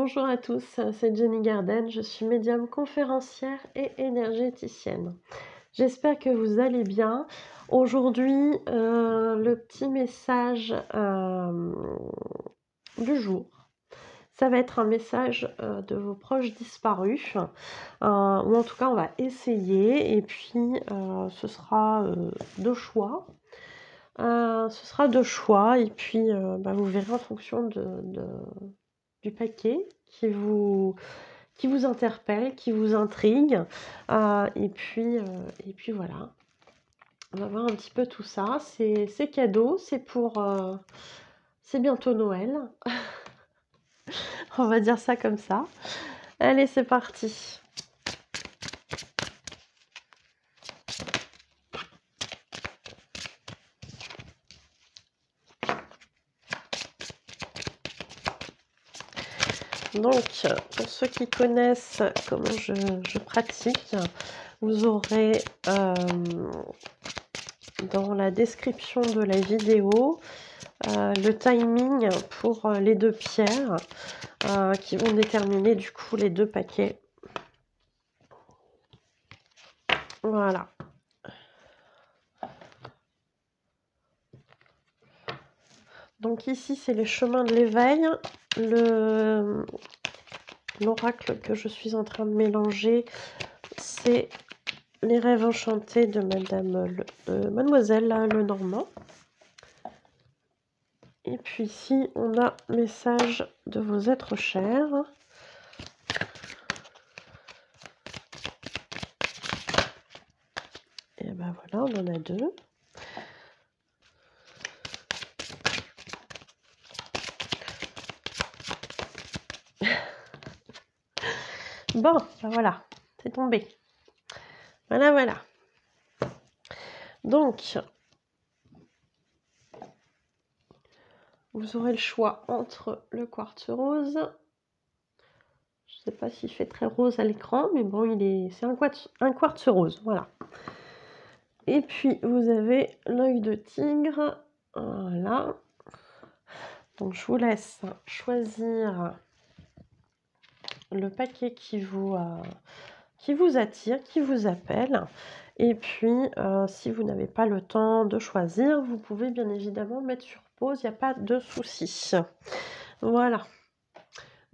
Bonjour à tous, c'est Jenny Garden, je suis médium conférencière et énergéticienne. J'espère que vous allez bien. Aujourd'hui, le petit message du jour, ça va être un message de vos proches disparus, ou en tout cas on va essayer, et puis ce sera de choix. Et puis vous verrez en fonction du paquet qui vous interpelle, qui vous intrigue. Et puis voilà, on va voir un petit peu tout ça. C'est cadeau, c'est bientôt Noël. On va dire ça comme ça. Allez, c'est parti. Donc, pour ceux qui connaissent comment je pratique, vous aurez dans la description de la vidéo le timing pour les deux pierres qui vont déterminer du coup les deux paquets. Voilà. Donc ici, c'est les chemins de l'éveil. L'oracle que je suis en train de mélanger, c'est les rêves enchantés de Mademoiselle Lenormand. Et puis ici, on a message de vos êtres chers. Et ben voilà, on en a deux. Bon, ben voilà, c'est tombé. Voilà. Donc, vous aurez le choix entre le quartz rose. Je ne sais pas s'il fait très rose à l'écran, mais bon, c'est un quartz rose, voilà. Et puis, vous avez l'œil de tigre, voilà. Donc, je vous laisse choisir le paquet qui vous attire, qui vous appelle. Et puis, si vous n'avez pas le temps de choisir, vous pouvez bien évidemment mettre sur pause, il n'y a pas de souci. Voilà.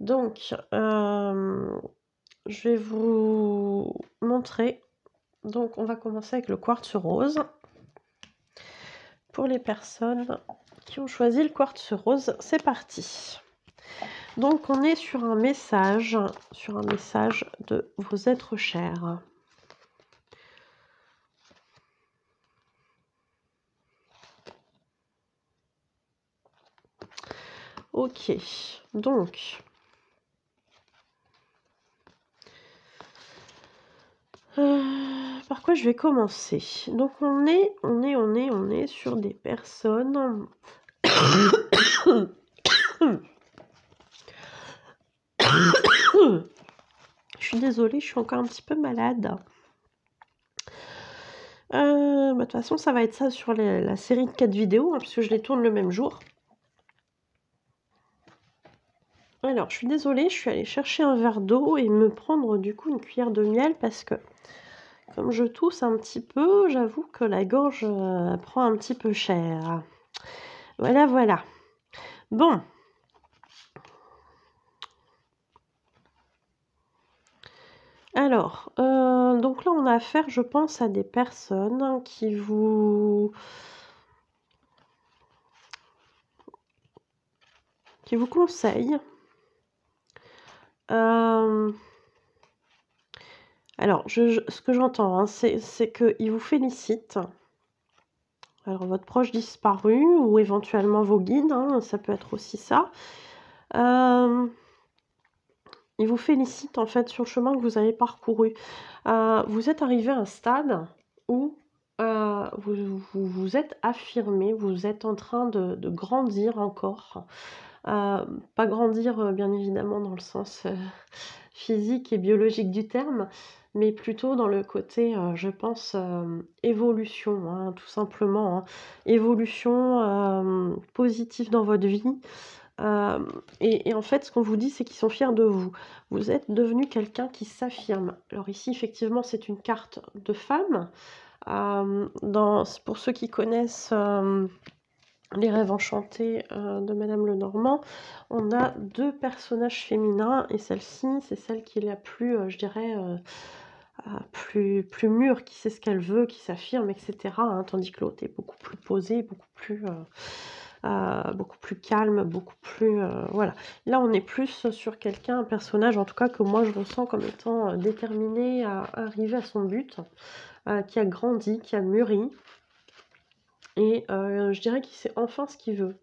Donc, je vais vous montrer. Donc, on va commencer avec le quartz rose. Pour les personnes qui ont choisi le quartz rose, c'est parti. Donc, on est sur un message de vos êtres chers. Ok, donc par quoi je vais commencer? Donc on est sur des personnes je suis désolée, je suis encore un petit peu malade. De toute façon, ça va être ça sur la série de 4 vidéos, puisque je les tourne le même jour. Alors, je suis désolée, je suis allée chercher un verre d'eau et me prendre du coup une cuillère de miel parce que comme je tousse un petit peu, j'avoue que la gorge prend un petit peu cher. Voilà. Bon. Alors, donc là, on a affaire, je pense, à des personnes qui vous conseillent. Alors, ce que j'entends, hein, c'est qu'ils vous félicitent. Alors, votre proche disparu ou éventuellement vos guides, hein, ça peut être aussi ça. Ils vous félicitent en fait sur le chemin que vous avez parcouru. Vous êtes arrivé à un stade où vous êtes affirmé, vous êtes en train de grandir encore. Pas grandir bien évidemment dans le sens physique et biologique du terme, mais plutôt dans le côté, je pense, évolution, hein, tout simplement. Hein. Évolution positive dans votre vie. Et en fait, ce qu'on vous dit, c'est qu'ils sont fiers de vous. Vous êtes devenu quelqu'un qui s'affirme. Alors ici, effectivement, c'est une carte de femme. Pour ceux qui connaissent les rêves enchantés de Madame Lenormand, on a 2 personnages féminins, et celle-ci, c'est celle qui est la plus, je dirais, plus mûre, qui sait ce qu'elle veut, qui s'affirme, etc. hein, tandis que l'autre est beaucoup plus posée, beaucoup plus calme, beaucoup plus... voilà. Là, on est plus sur quelqu'un, un personnage, en tout cas, que moi, je ressens comme étant déterminé à arriver à son but, qui a grandi, qui a mûri, et je dirais qu'il sait enfin ce qu'il veut.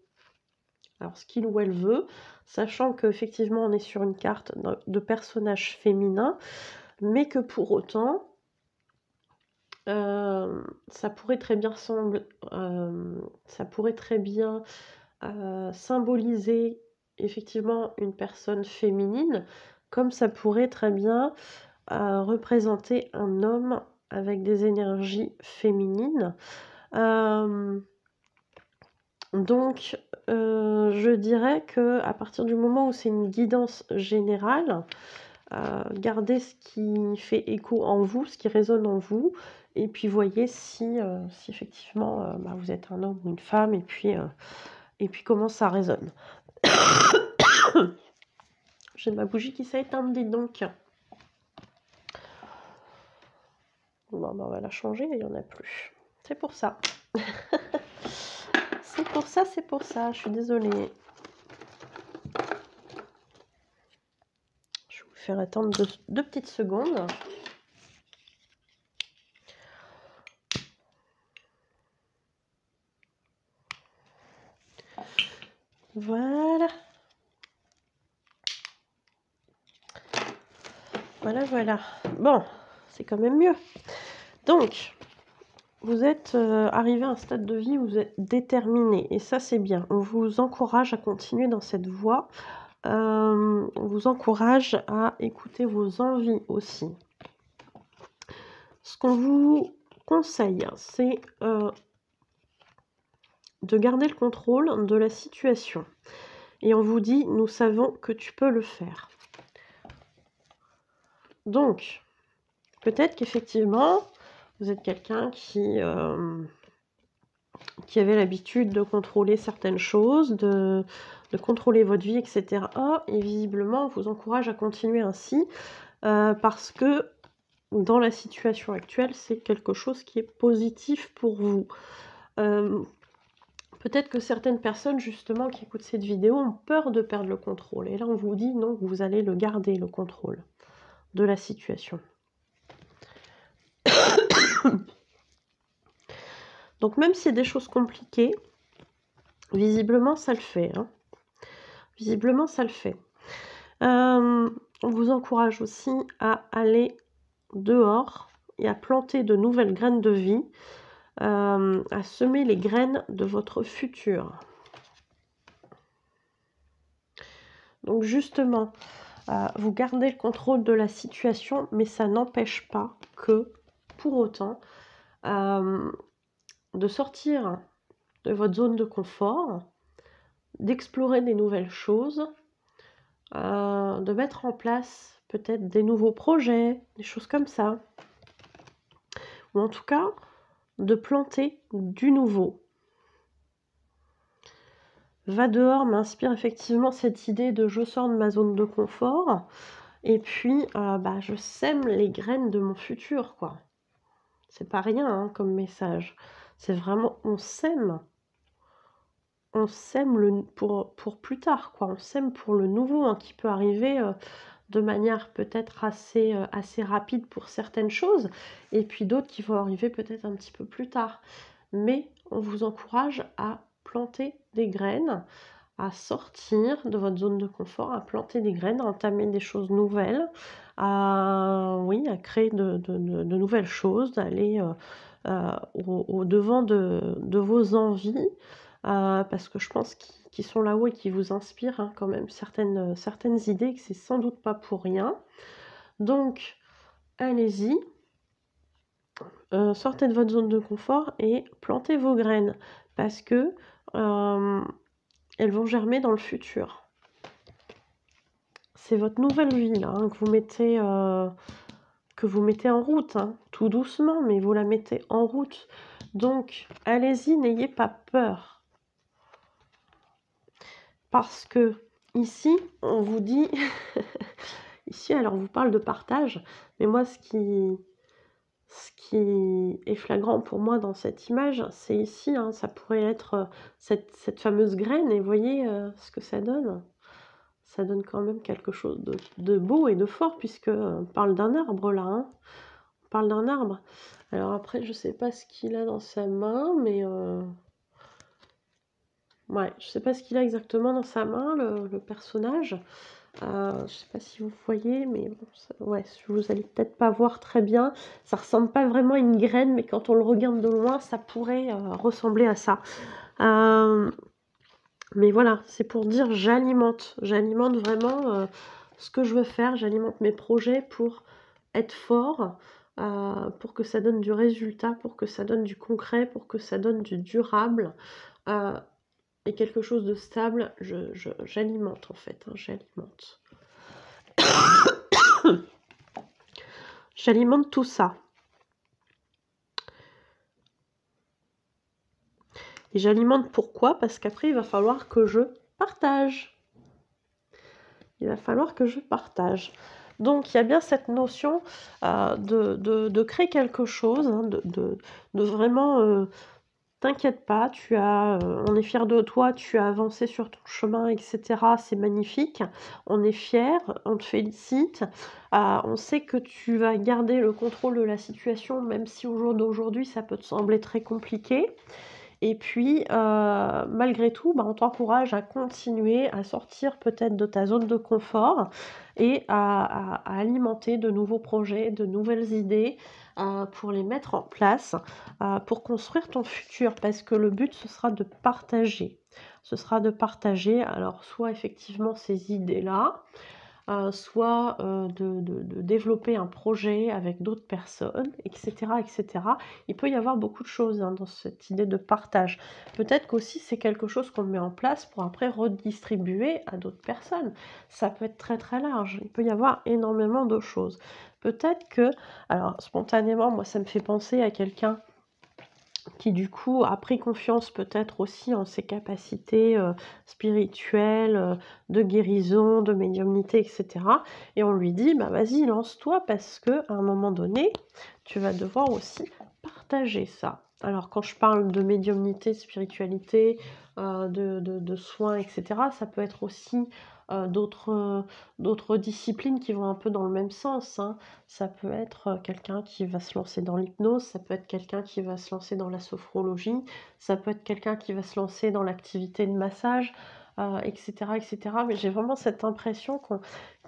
Alors, ce qu'il ou elle veut, sachant qu'effectivement, on est sur une carte de personnage féminin, mais que pour autant... ça pourrait très bien symboliser effectivement une personne féminine, comme ça pourrait très bien représenter un homme avec des énergies féminines. Donc, je dirais que à partir du moment où c'est une guidance générale, gardez ce qui fait écho en vous, ce qui résonne en vous, et puis voyez si effectivement vous êtes un homme ou une femme, et puis comment ça résonne. J'ai ma bougie qui s'est éteinte, dites donc. Bon, on va la changer, il n'y en a plus. C'est pour ça. c'est pour ça, je suis désolée. Je vais vous faire attendre deux petites secondes. Voilà. Voilà. Bon, c'est quand même mieux. Donc, vous êtes arrivé à un stade de vie où vous êtes déterminé. Et ça, c'est bien. On vous encourage à continuer dans cette voie. On vous encourage à écouter vos envies aussi. Ce qu'on vous conseille, c'est de garder le contrôle de la situation. Et on vous dit, nous savons que tu peux le faire. Donc, peut-être qu'effectivement, vous êtes quelqu'un qui avait l'habitude de contrôler certaines choses, de contrôler votre vie, etc. Et visiblement, on vous encourage à continuer ainsi, parce que dans la situation actuelle, c'est quelque chose qui est positif pour vous. Peut-être que certaines personnes, justement, qui écoutent cette vidéo, ont peur de perdre le contrôle. Et là, on vous dit, non, vous allez le garder, le contrôle de la situation. Donc, même s'il y a des choses compliquées, visiblement, ça le fait. Hein. Visiblement, ça le fait. On vous encourage aussi à aller dehors et à planter de nouvelles graines de vie, à semer les graines de votre futur. Donc justement, vous gardez le contrôle de la situation, mais ça n'empêche pas que, pour autant, de sortir de votre zone de confort, d'explorer des nouvelles choses, de mettre en place peut-être des nouveaux projets, des choses comme ça. Ou en tout cas, de planter du nouveau. Va dehors m'inspire effectivement cette idée de je sors de ma zone de confort et puis je sème les graines de mon futur, quoi. C'est pas rien hein, comme message. C'est vraiment on sème pour plus tard, quoi. On sème pour le nouveau hein, qui peut arriver de manière peut-être assez rapide pour certaines choses, et puis d'autres qui vont arriver peut-être un petit peu plus tard. Mais on vous encourage à planter des graines, à sortir de votre zone de confort, à planter des graines, à entamer des choses nouvelles, à créer de nouvelles choses, d'aller au devant de vos envies, parce que je pense qu'ils sont là-haut et qui vous inspirent hein, quand même certaines idées, que c'est sans doute pas pour rien. Donc, allez-y, sortez de votre zone de confort et plantez vos graines, parce que elles vont germer dans le futur. C'est votre nouvelle vie là, hein, que vous mettez en route, hein, tout doucement, mais vous la mettez en route. Donc, allez-y, n'ayez pas peur. Parce que ici, on vous dit... ici, alors, on vous parle de partage, mais moi, ce qui est flagrant pour moi dans cette image, c'est ici, hein, ça pourrait être cette fameuse graine, et vous voyez ce que ça donne. Ça donne quand même quelque chose de beau et de fort, puisque on parle d'un arbre là, hein. On parle d'un arbre. Alors après, je sais pas ce qu'il a dans sa main, mais ouais, je sais pas ce qu'il a exactement dans sa main, le personnage. Je sais pas si vous voyez, mais bon, ouais, vous allez peut-être pas voir très bien. Ça ressemble pas vraiment à une graine, mais quand on le regarde de loin, ça pourrait ressembler à ça. Mais voilà, c'est pour dire j'alimente vraiment ce que je veux faire, j'alimente mes projets pour être fort, pour que ça donne du résultat, pour que ça donne du concret, pour que ça donne du durable et quelque chose de stable. J'alimente en fait, hein, j'alimente. J'alimente tout ça. Et j'alimente pourquoi? Parce qu'après, il va falloir que je partage. Il va falloir que je partage. Donc, il y a bien cette notion de créer quelque chose, hein, de vraiment... t'inquiète pas, on est fiers de toi, tu as avancé sur ton chemin, etc. C'est magnifique. On est fiers, on te félicite. On sait que tu vas garder le contrôle de la situation, même si au jour d'aujourd'hui, ça peut te sembler très compliqué. Et puis, malgré tout, on t'encourage à continuer à sortir peut-être de ta zone de confort et à alimenter de nouveaux projets, de nouvelles idées pour les mettre en place, pour construire ton futur. Parce que le but, ce sera de partager. Ce sera de partager, alors soit effectivement ces idées-là, soit de développer un projet avec d'autres personnes, etc., etc. Il peut y avoir beaucoup de choses, hein, dans cette idée de partage. Peut-être qu'aussi c'est quelque chose qu'on met en place pour après redistribuer à d'autres personnes. Ça peut être très très large. Il peut y avoir énormément de choses. Peut-être que, alors spontanément, moi ça me fait penser à quelqu'un qui du coup a pris confiance peut-être aussi en ses capacités spirituelles, de guérison, de médiumnité, etc. Et on lui dit, bah vas-y, lance-toi parce que à un moment donné, tu vas devoir aussi partager ça. Alors quand je parle de médiumnité, spiritualité, de soins, etc., ça peut être aussi d'autres disciplines qui vont un peu dans le même sens, hein. Ça peut être quelqu'un qui va se lancer dans l'hypnose, ça peut être quelqu'un qui va se lancer dans la sophrologie, ça peut être quelqu'un qui va se lancer dans l'activité de massage, etc., etc. Mais j'ai vraiment cette impression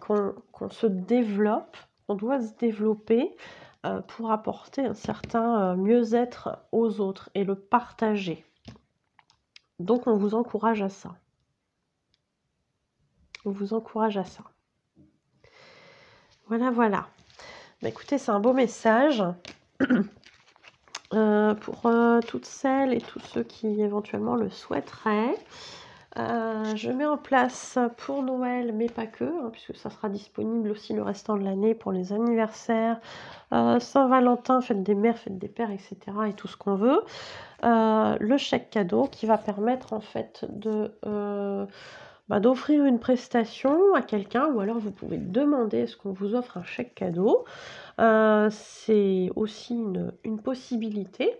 qu'on se développe, on doit se développer pour apporter un certain mieux-être aux autres et le partager. Donc on vous encourage à ça. On vous encourage à ça. Voilà, voilà. Bah, écoutez, c'est un beau message pour toutes celles et tous ceux qui éventuellement le souhaiteraient. Je mets en place pour Noël, mais pas que, hein, puisque ça sera disponible aussi le restant de l'année pour les anniversaires, Saint-Valentin, fête des mères, fête des pères, etc. et tout ce qu'on veut. Le chèque cadeau qui va permettre en fait d'offrir une prestation à quelqu'un, ou alors vous pouvez demander est-ce qu'on vous offre un chèque cadeau. C'est aussi une possibilité.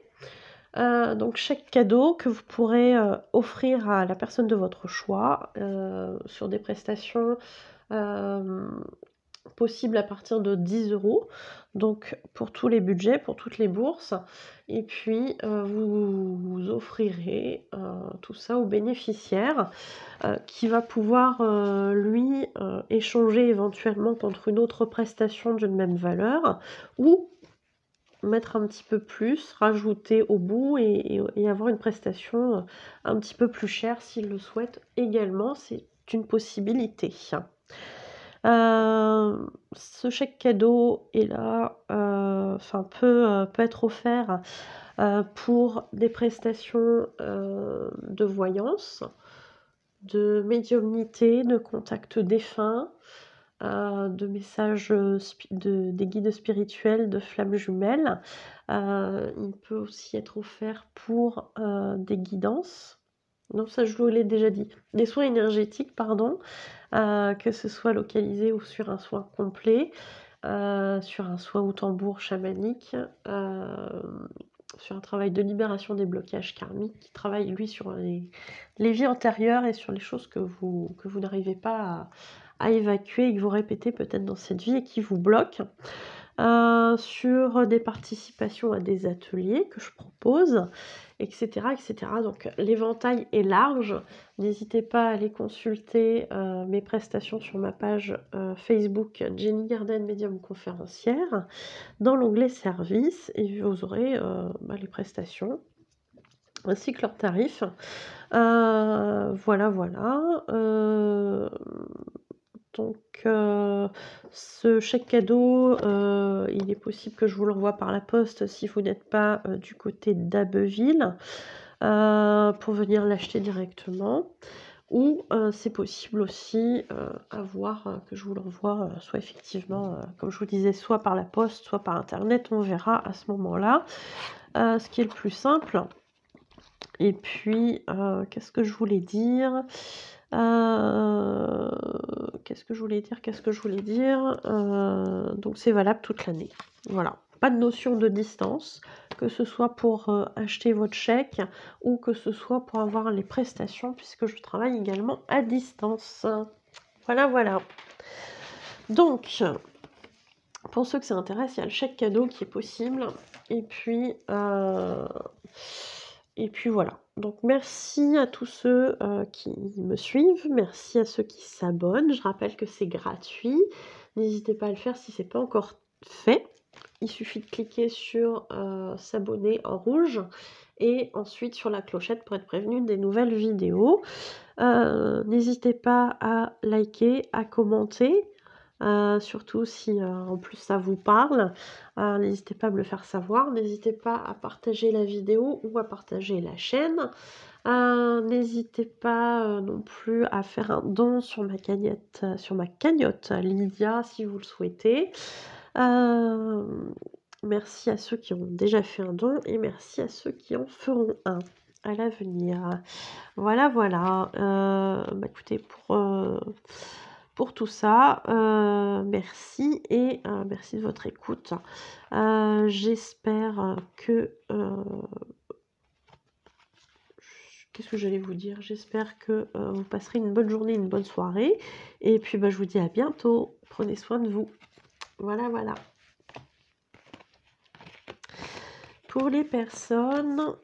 Donc chèque cadeau que vous pourrez offrir à la personne de votre choix sur des prestations possibles à partir de 10 €, donc pour tous les budgets, pour toutes les bourses. Et puis vous offrirez tout ça au bénéficiaire qui va pouvoir lui échanger éventuellement contre une autre prestation d'une même valeur, ou mettre un petit peu plus, rajouter au bout et avoir une prestation un petit peu plus chère s'il le souhaite également. C'est une possibilité. Ce chèque cadeau est là, peut être offert pour des prestations de voyance, de médiumnité, de contacts défunts, de messages des guides spirituels, de flammes jumelles. Il peut aussi être offert pour des guidances. Non, ça je vous l'ai déjà dit. Des soins énergétiques, pardon, que ce soit localisé ou sur un soin complet, sur un soin au tambour chamanique, sur un travail de libération des blocages karmiques, qui travaille lui sur les vies antérieures et sur les choses que vous n'arrivez pas à évacuer et que vous répétez peut-être dans cette vie et qui vous bloquent. Sur des participations à des ateliers que je propose, etc. etc. Donc l'éventail est large. N'hésitez pas à aller consulter mes prestations sur ma page Facebook Jenny Garden Médium Conférencière dans l'onglet Services et vous aurez les prestations ainsi que leurs tarifs. Voilà, voilà. Donc, ce chèque cadeau, il est possible que je vous l'envoie par la poste si vous n'êtes pas du côté d'Abbeville, pour venir l'acheter directement. Ou c'est possible aussi que je vous l'envoie soit effectivement, comme je vous disais, soit par la poste, soit par internet. On verra à ce moment-là ce qui est le plus simple. Et puis, qu'est-ce que je voulais dire ? Qu'est-ce que je voulais dire? Donc c'est valable toute l'année. Voilà. Pas de notion de distance, que ce soit pour acheter votre chèque ou que ce soit pour avoir les prestations, puisque je travaille également à distance. Voilà, voilà. Donc, pour ceux que ça intéresse, il y a le chèque cadeau qui est possible. Et puis voilà. Donc merci à tous ceux qui me suivent, merci à ceux qui s'abonnent. Je rappelle que c'est gratuit. N'hésitez pas à le faire si ce n'est pas encore fait. Il suffit de cliquer sur s'abonner en rouge et ensuite sur la clochette pour être prévenu des nouvelles vidéos. N'hésitez pas à liker, à commenter. Surtout si en plus ça vous parle, n'hésitez pas à me le faire savoir, n'hésitez pas à partager la vidéo ou à partager la chaîne, n'hésitez pas non plus à faire un don sur ma cagnotte Lydia si vous le souhaitez. Merci à ceux qui ont déjà fait un don et merci à ceux qui en feront un à l'avenir. Voilà, voilà. Écoutez, pour tout ça, merci et merci de votre écoute. J'espère que... qu'est-ce que j'allais vous dire? J'espère que vous passerez une bonne journée, une bonne soirée. Et puis, je vous dis à bientôt. Prenez soin de vous. Voilà, voilà. Pour les personnes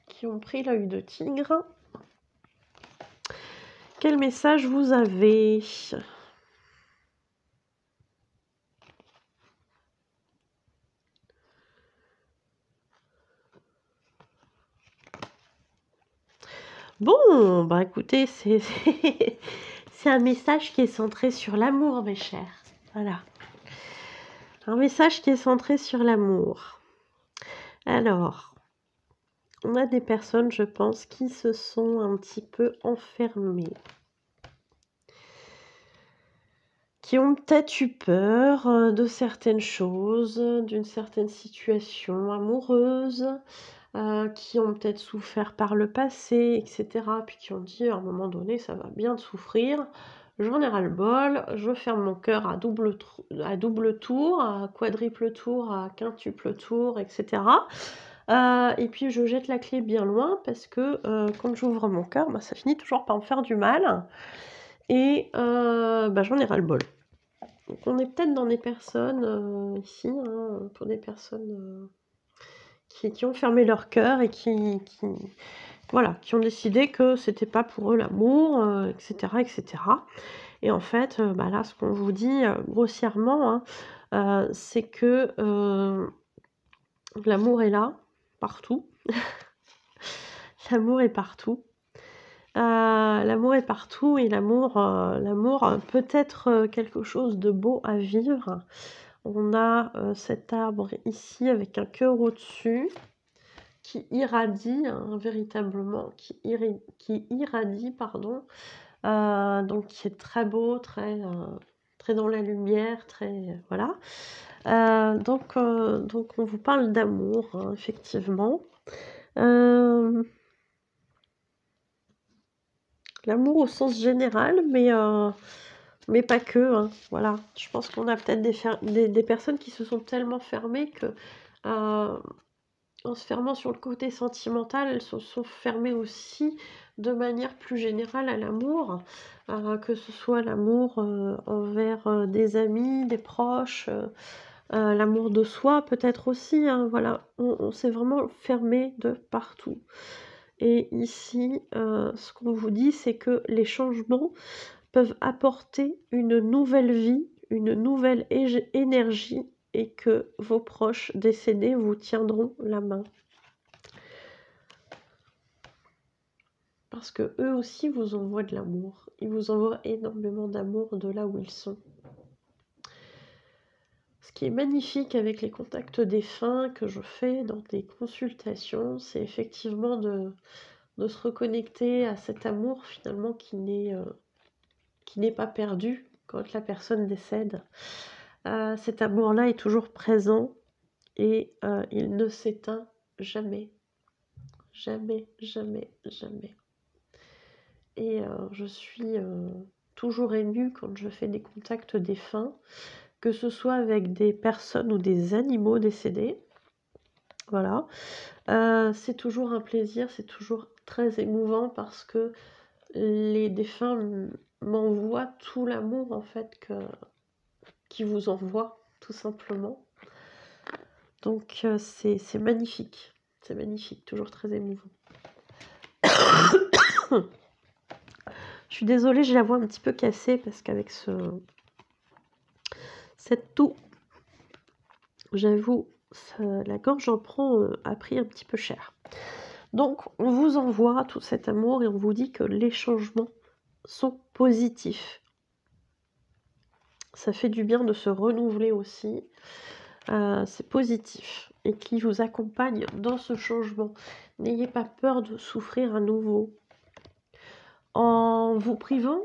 qui ont pris l'œil de tigre, quel message vous avez? Bon, écoutez, c'est un message qui est centré sur l'amour, mes chers. Voilà. Un message qui est centré sur l'amour. Alors, on a des personnes, je pense, qui se sont un petit peu enfermées. Qui ont peut-être eu peur de certaines choses, d'une certaine situation amoureuse, qui ont peut-être souffert par le passé, etc. Puis qui ont dit à un moment donné, ça va bien de souffrir, j'en ai ras-le-bol, je ferme mon cœur à double tour, à quadruple tour, à quintuple tour, etc. Et puis je jette la clé bien loin parce que quand j'ouvre mon cœur, ça finit toujours par me faire du mal. Et j'en ai ras-le-bol. Donc on est peut-être dans des personnes ici, pour des personnes qui ont fermé leur cœur et qui ont décidé que c'était pas pour eux l'amour, etc., etc. Et en fait, là, ce qu'on vous dit grossièrement, c'est que l'amour est là, partout. L'amour est partout. L'amour est partout et l'amour peut être quelque chose de beau à vivre. on a cet arbre ici avec un cœur au-dessus qui irradie, hein, véritablement, qui irradie, pardon, donc qui est très beau, très dans la lumière, très voilà. Donc on vous parle d'amour, hein, effectivement. L'amour au sens général, mais pas que, hein, voilà. Je pense qu'on a peut-être des personnes qui se sont tellement fermées que, en se fermant sur le côté sentimental, elles se sont fermées aussi de manière plus générale à l'amour, que ce soit l'amour envers des amis, des proches, l'amour de soi peut-être aussi, hein, voilà. On s'est vraiment fermé de partout. Et ici, ce qu'on vous dit, c'est que les changements peuvent apporter une nouvelle vie, une nouvelle énergie et que vos proches décédés vous tiendront la main. Parce que eux aussi vous envoient de l'amour. Ils vous envoient énormément d'amour de là où ils sont. Ce qui est magnifique avec les contacts défunts que je fais dans des consultations, c'est effectivement de se reconnecter à cet amour finalement qui n'est pas perdu quand la personne décède. Cet amour-là est toujours présent et il ne s'éteint jamais. Jamais, jamais, jamais. Et je suis toujours émue quand je fais des contacts défunts, que ce soit avec des personnes ou des animaux décédés. Voilà. C'est toujours un plaisir, c'est toujours très émouvant parce que les défunts m'envoient tout l'amour en fait qu'ils vous envoient, tout simplement. Donc c'est magnifique. C'est magnifique, toujours très émouvant. Je suis désolée, j'ai la voix un petit peu cassée parce qu'avec cette toux, j'avoue, la gorge en prend a pris un petit peu cher. Donc on vous envoie tout cet amour et on vous dit que les changements sont positifs. Ça fait du bien de se renouveler aussi. C'est positif et qui vous accompagne dans ce changement. N'ayez pas peur de souffrir à nouveau. En vous privant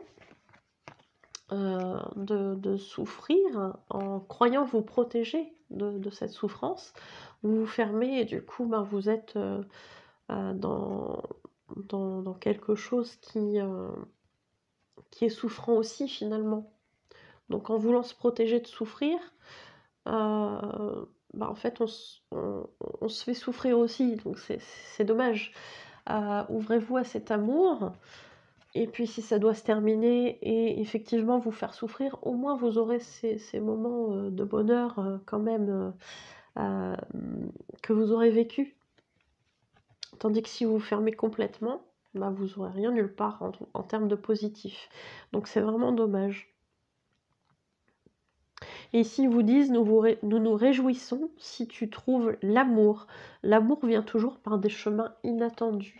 de souffrir, en croyant vous protéger de cette souffrance, vous vous fermez et du coup vous êtes dans quelque chose qui est souffrant aussi finalement. Donc en voulant se protéger de souffrir, en fait on se fait souffrir aussi, donc c'est dommage. Ouvrez-vous à cet amour. Et puis si ça doit se terminer et effectivement vous faire souffrir, au moins vous aurez ces moments de bonheur quand même que vous aurez vécu. Tandis que si vous vous fermez complètement, vous n'aurez rien nulle part en termes de positif. Donc c'est vraiment dommage. Et ici ils vous disent, nous nous réjouissons si tu trouves l'amour. L'amour vient toujours par des chemins inattendus.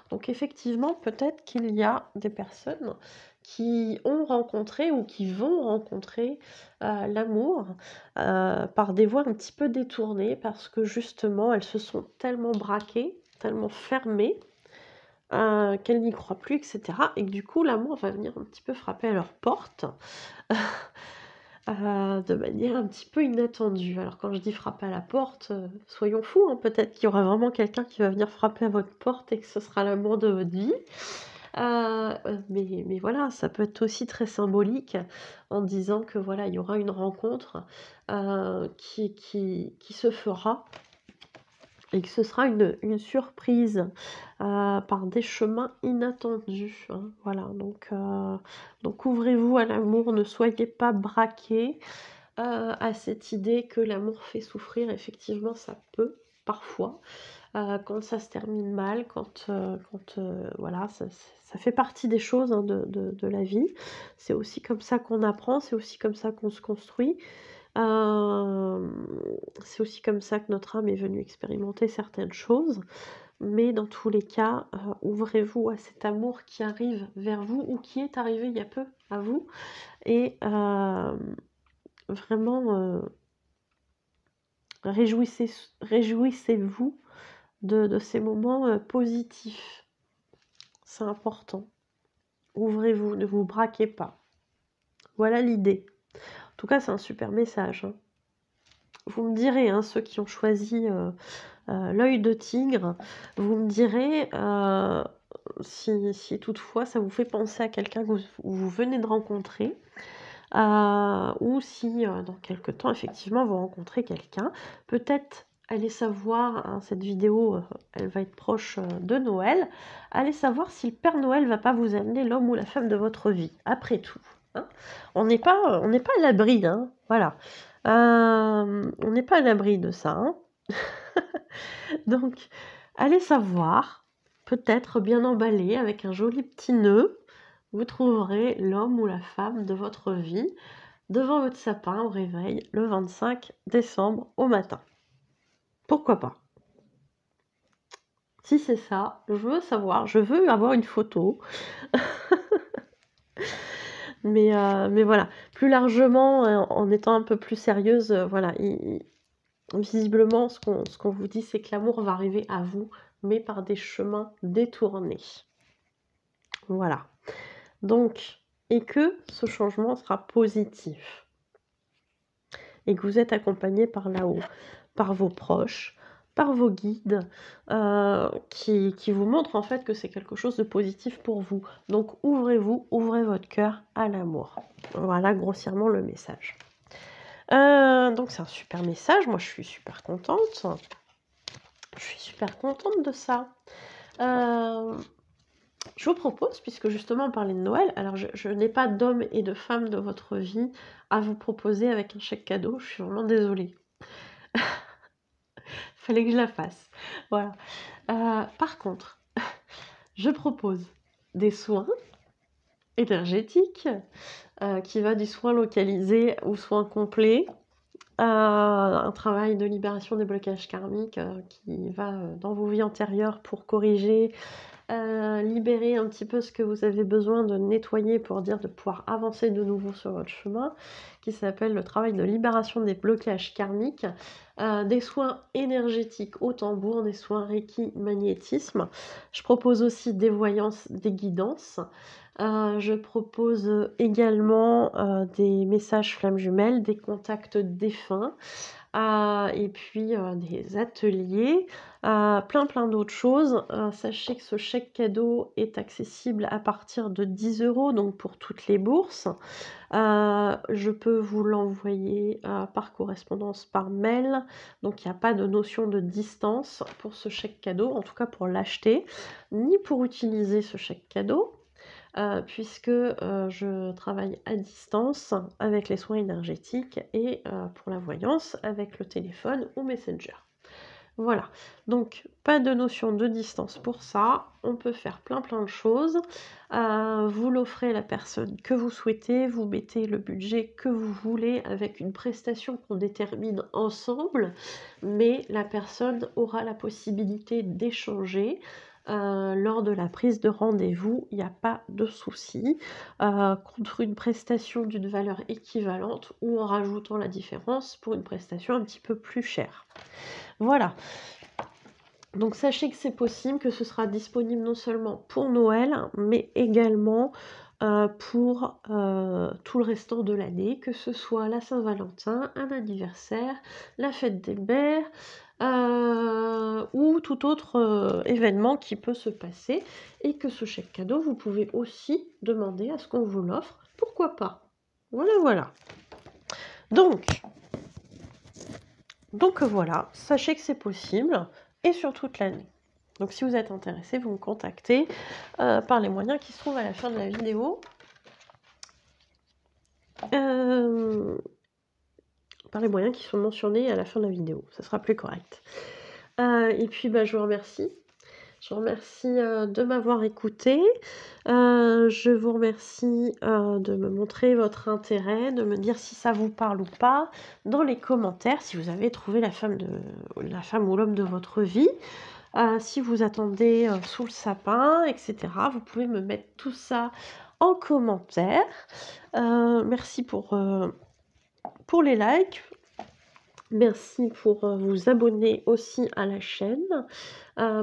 Donc effectivement, peut-être qu'il y a des personnes qui ont rencontré ou qui vont rencontrer l'amour par des voies un petit peu détournées parce que justement, elles se sont tellement braquées, tellement fermées qu'elles n'y croient plus, etc. Et que du coup, l'amour va venir un petit peu frapper à leur porte de manière un petit peu inattendue. Alors quand je dis frapper à la porte, soyons fous, hein, peut-être qu'il y aura vraiment quelqu'un qui va venir frapper à votre porte et que ce sera l'amour de votre vie. Mais voilà, ça peut être aussi très symbolique en disant que voilà, il y aura une rencontre qui se fera et que ce sera une surprise par des chemins inattendus, hein, voilà, donc ouvrez-vous à l'amour, ne soyez pas braqués à cette idée que l'amour fait souffrir. Effectivement ça peut parfois quand ça se termine mal, quand voilà, ça fait partie des choses, hein, de la vie. C'est aussi comme ça qu'on apprend, c'est aussi comme ça qu'on se construit. C'est aussi comme ça que notre âme est venue expérimenter certaines choses. Mais dans tous les cas, ouvrez-vous à cet amour qui arrive vers vous ou qui est arrivé il y a peu à vous. Et vraiment, Réjouissez-vous de ces moments positifs. C'est important. Ouvrez-vous, ne vous braquez pas. Voilà l'idée. En tout cas, c'est un super message. Hein. Vous me direz, hein, ceux qui ont choisi l'œil de tigre, vous me direz si toutefois ça vous fait penser à quelqu'un que vous venez de rencontrer, ou si dans quelque temps, effectivement, vous rencontrez quelqu'un. Peut-être allez savoir, hein, cette vidéo, elle va être proche de Noël, allez savoir si le Père Noël va pas vous amener l'homme ou la femme de votre vie, après tout. Hein. On n'est pas à l'abri, hein, voilà. On n'est pas à l'abri de ça. Hein. Donc, allez savoir, peut-être bien emballé, avec un joli petit nœud, vous trouverez l'homme ou la femme de votre vie devant votre sapin au réveil le 25 décembre au matin. Pourquoi pas? Si c'est ça, je veux savoir, je veux avoir une photo. mais voilà, plus largement, en étant un peu plus sérieuse, voilà, visiblement, ce qu'on vous dit, c'est que l'amour va arriver à vous, mais par des chemins détournés. Voilà. Donc, et que ce changement sera positif. Et que vous êtes accompagné par là-haut, par vos proches, par vos guides, qui vous montrent en fait que c'est quelque chose de positif pour vous. Donc, ouvrez-vous, ouvrez votre cœur à l'amour. Voilà grossièrement le message. Donc c'est un super message, moi je suis super contente. Je suis super contente de ça. Je vous propose, puisque justement on parlait de Noël, alors je n'ai pas d'homme et de femme de votre vie à vous proposer avec un chèque cadeau, je suis vraiment désolée. Fallait que je la fasse. Voilà. Par contre, je propose des soins énergétiques, qui va du soin localisé au soin complet, un travail de libération des blocages karmiques qui va dans vos vies antérieures pour corriger, libérer un petit peu ce que vous avez besoin de nettoyer pour dire de pouvoir avancer de nouveau sur votre chemin, qui s'appelle le travail de libération des blocages karmiques, des soins énergétiques au tambour, des soins Reiki magnétisme. Je propose aussi des voyances, des guidances. Je propose également des messages flammes jumelles, des contacts défunts, et puis des ateliers, plein d'autres choses. Sachez que ce chèque cadeau est accessible à partir de 10 €, donc pour toutes les bourses. Je peux vous l'envoyer par correspondance, par mail, donc il n'y a pas de notion de distance pour ce chèque cadeau, en tout cas pour l'acheter, ni pour utiliser ce chèque cadeau. Puisque je travaille à distance avec les soins énergétiques et pour la voyance avec le téléphone ou Messenger. Voilà, donc pas de notion de distance pour ça, on peut faire plein de choses. Vous l'offrez à la personne que vous souhaitez, vous mettez le budget que vous voulez avec une prestation qu'on détermine ensemble, mais la personne aura la possibilité d'échanger. Lors de la prise de rendez-vous, il n'y a pas de souci, contre une prestation d'une valeur équivalente ou en rajoutant la différence pour une prestation un petit peu plus chère. Voilà. Donc sachez que c'est possible, que ce sera disponible non seulement pour Noël, mais également pour tout le restant de l'année, que ce soit la Saint-Valentin, un anniversaire, la fête des mères, ou tout autre événement qui peut se passer, et que ce chèque cadeau, vous pouvez aussi demander à ce qu'on vous l'offre, pourquoi pas. Voilà. Donc voilà, sachez que c'est possible, et sur toute l'année. Donc si vous êtes intéressé, vous me contactez par les moyens qui se trouvent à la fin de la vidéo. Par les moyens qui sont mentionnés à la fin de la vidéo, ça sera plus correct. Et puis je vous remercie. Je vous remercie de m'avoir écouté. Je vous remercie de me montrer votre intérêt, de me dire si ça vous parle ou pas, dans les commentaires, si vous avez trouvé la femme ou l'homme de votre vie. Si vous attendez sous le sapin, etc. Vous pouvez me mettre tout ça en commentaire. Merci pour les likes. Merci pour vous abonner aussi à la chaîne.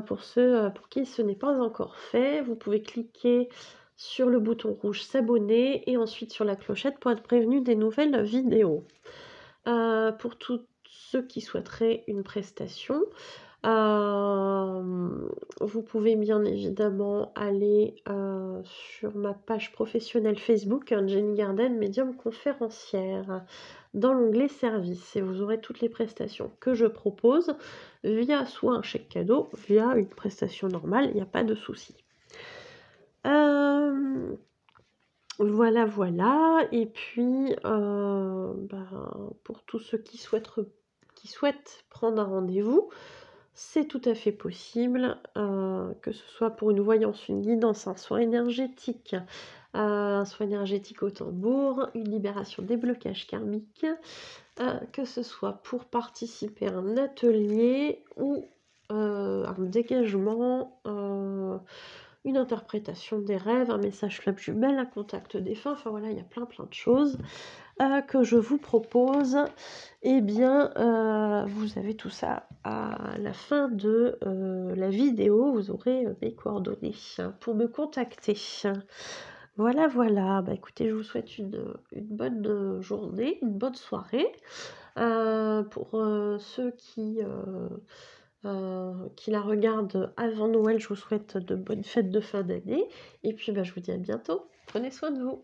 Pour ceux pour qui ce n'est pas encore fait, vous pouvez cliquer sur le bouton rouge s'abonner et ensuite sur la clochette pour être prévenu des nouvelles vidéos. Pour tous ceux qui souhaiteraient une prestation, vous pouvez bien évidemment aller sur ma page professionnelle Facebook, Jenny Garden, médium conférencière, dans l'onglet service, et vous aurez toutes les prestations que je propose via soit un chèque cadeau, via une prestation normale, il n'y a pas de souci. Voilà, voilà. Et puis, pour tous ceux qui souhaitent prendre un rendez-vous, c'est tout à fait possible, que ce soit pour une voyance, une guidance, un soin énergétique au tambour, une libération des blocages karmiques, que ce soit pour participer à un atelier ou un dégagement, une interprétation des rêves, un message flamme jumelle, un contact défunt, enfin voilà, il y a plein de choses que je vous propose. Eh bien, vous avez tout ça à la fin de la vidéo, vous aurez mes coordonnées pour me contacter. Voilà, voilà. Bah, écoutez, je vous souhaite une bonne journée, une bonne soirée. Pour ceux qui la regardent avant Noël, je vous souhaite de bonnes fêtes de fin d'année. Et puis, bah, je vous dis à bientôt. Prenez soin de vous.